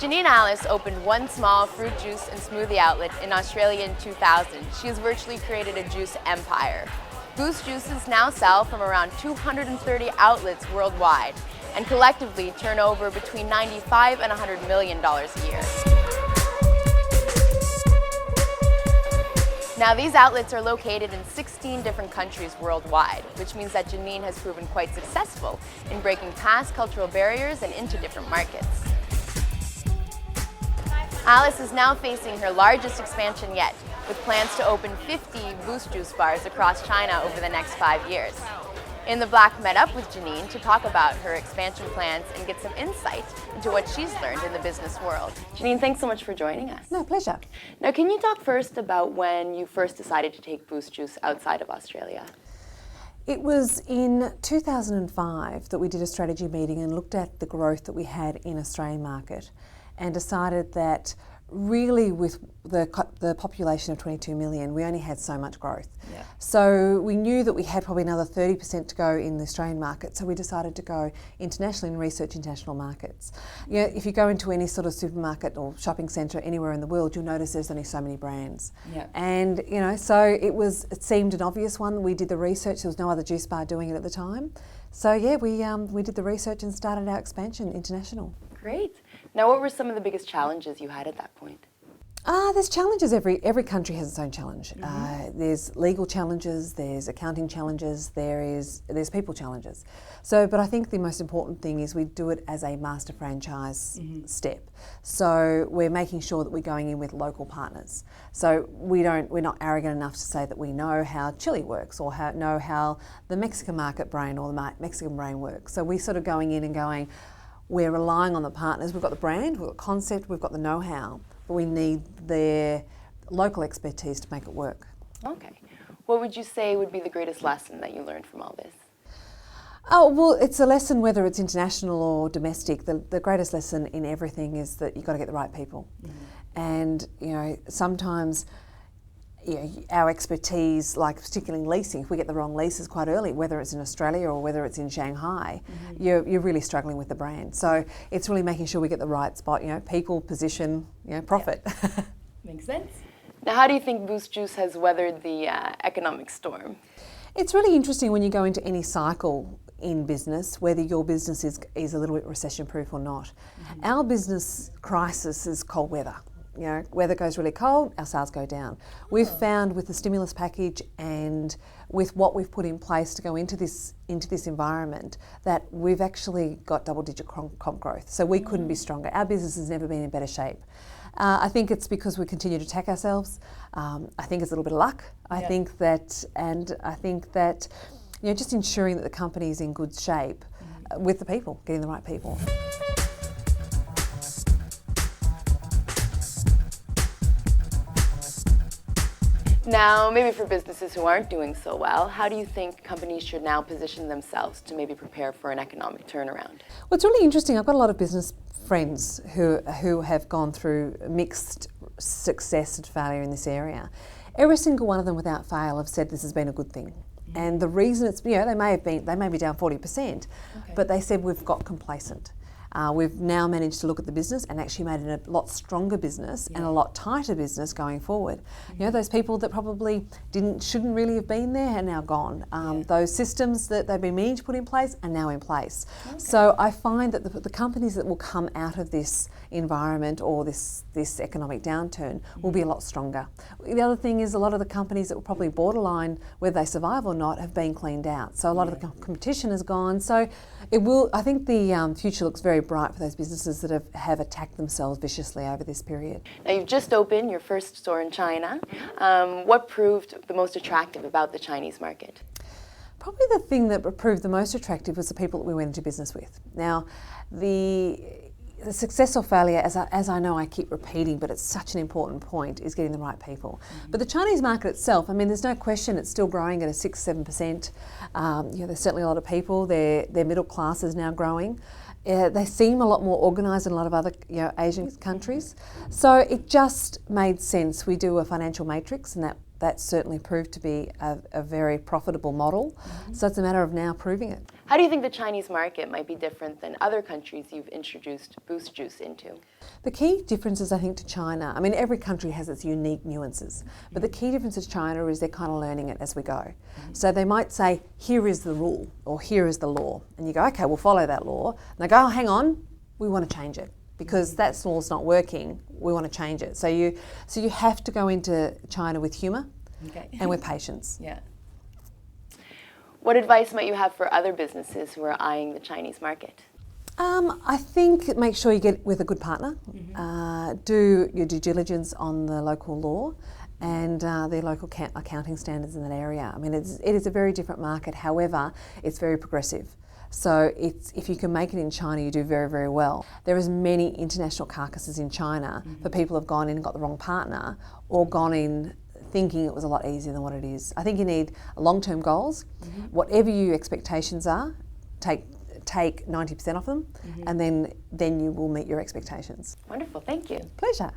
Janine Allis opened one small fruit juice and smoothie outlet in Australia in 2000. She has virtually created a juice empire. Boost juices now sell from around 230 outlets worldwide and collectively turn over between $95 and $100 million a year. Now, these outlets are located in 16 different countries worldwide, which means that Janine has proven quite successful in breaking past cultural barriers and into different markets. Alice is now facing her largest expansion yet, with plans to open 50 Boost Juice bars across China over the next 5 years. In the Black, met up with Janine to talk about her expansion plans and get some insight into what she's learned in the business world. Janine, thanks so much for joining us. No, pleasure. Now, can you talk first about when you first decided to take Boost Juice outside of Australia? It was in 2005 that we did a strategy meeting and looked at the growth that we had in Australian market and decided that really with the population of 22 million, we only had so much growth. Yeah. So we knew that we had probably another 30% to go in the Australian market, so we decided to go internationally and research international markets. You know, if you go into any sort of supermarket or shopping centre anywhere in the world, you'll notice there's only so many brands. Yeah. And you know, so it seemed an obvious one. We did the research, there was no other juice bar doing it at the time. So yeah, we did the research and started our expansion international. Great. Now, what were some of the biggest challenges you had at that point? There's challenges. Every country has its own challenge. There's legal challenges, there's accounting challenges, there's people challenges. So, but I think the most important thing is we do it as a master franchise step. So we're making sure that we're going in with local partners. So we're not arrogant enough to say that we know how Chile works or know how the Mexican market brain or the Mexican brain works. So we're sort of going in and going, we're relying on the partners. We've got the brand, we've got concept, we've got the know-how, but we need their local expertise to make it work. Okay. What would you say would be the greatest lesson that you learned from all this? Oh, well, it's a lesson whether it's international or domestic. The greatest lesson in everything is that you've got to get the right people. And, you know, sometimes our expertise, like particularly in leasing, if we get the wrong leases quite early, whether it's in Australia or whether it's in Shanghai, you're really struggling with the brand. So it's really making sure we get the right spot, people, position, profit. Yeah. Makes sense. Now, how do you think Boost Juice has weathered the economic storm? It's really interesting when you go into any cycle in business, whether your business is a little bit recession-proof or not. Our business crisis is cold weather. Weather goes really cold, our sales go down. We've found with the stimulus package and with what we've put in place to go into this environment that we've actually got double-digit comp growth. So we couldn't be stronger. Our business has never been in better shape. I think it's because we continue to attack ourselves. I think it's a little bit of luck. I think that just ensuring that the company is in good shape with the people, getting the right people. Now, maybe for businesses who aren't doing so well, how do you think companies should now position themselves to maybe prepare for an economic turnaround? Well, it's really interesting. I've got a lot of business friends who have gone through mixed success and failure in this area. Every single one of them, without fail, have said this has been a good thing. And the reason it's, they may be down 40%, but they said we've got complacent. We've now managed to look at the business and actually made it a lot stronger business and a lot tighter business going forward. Those people that probably shouldn't really have been there are now gone. Those systems that they've been meaning to put in place are now in place. So I find that the companies that will come out of this environment or this economic downturn will be a lot stronger. The other thing is a lot of the companies that were probably borderline whether they survive or not have been cleaned out. So a lot of the competition has gone. So I think the future looks very bright for those businesses that have attacked themselves viciously over this period. Now, you've just opened your first store in China. What proved the most attractive about the Chinese market? Probably the thing that proved the most attractive was the people that we went into business with. Now, the success or failure, as I know I keep repeating, but it's such an important point, is getting the right people. But the Chinese market itself, there's no question it's still growing at a 6-7%. There's certainly a lot of people. Their middle class is now growing. They seem a lot more organised than a lot of other Asian countries. So it just made sense. We do a financial matrix, and that's certainly proved to be a very profitable model. So it's a matter of now proving it. How do you think the Chinese market might be different than other countries you've introduced Boost Juice into? The key differences, I think, to China, I mean, every country has its unique nuances, but the key difference to China is they're kind of learning it as we go. So they might say, here is the rule, or here is the law. And you go, okay, we'll follow that law. And they go, oh, hang on, we want to change it, because that law's not working, we want to change it. So you have to go into China with humour and with patience. Yeah. What advice might you have for other businesses who are eyeing the Chinese market? I think make sure you get with a good partner, do your due diligence on the local law and the local accounting standards in that area. I mean, it is a very different market, however, it's very progressive. So if you can make it in China, you do very, very well. There is many international carcasses in China for people who have gone in and got the wrong partner or gone in thinking it was a lot easier than what it is. I think you need long-term goals. Whatever your expectations are, take 90% of them, and then you will meet your expectations. Wonderful, thank you. Pleasure.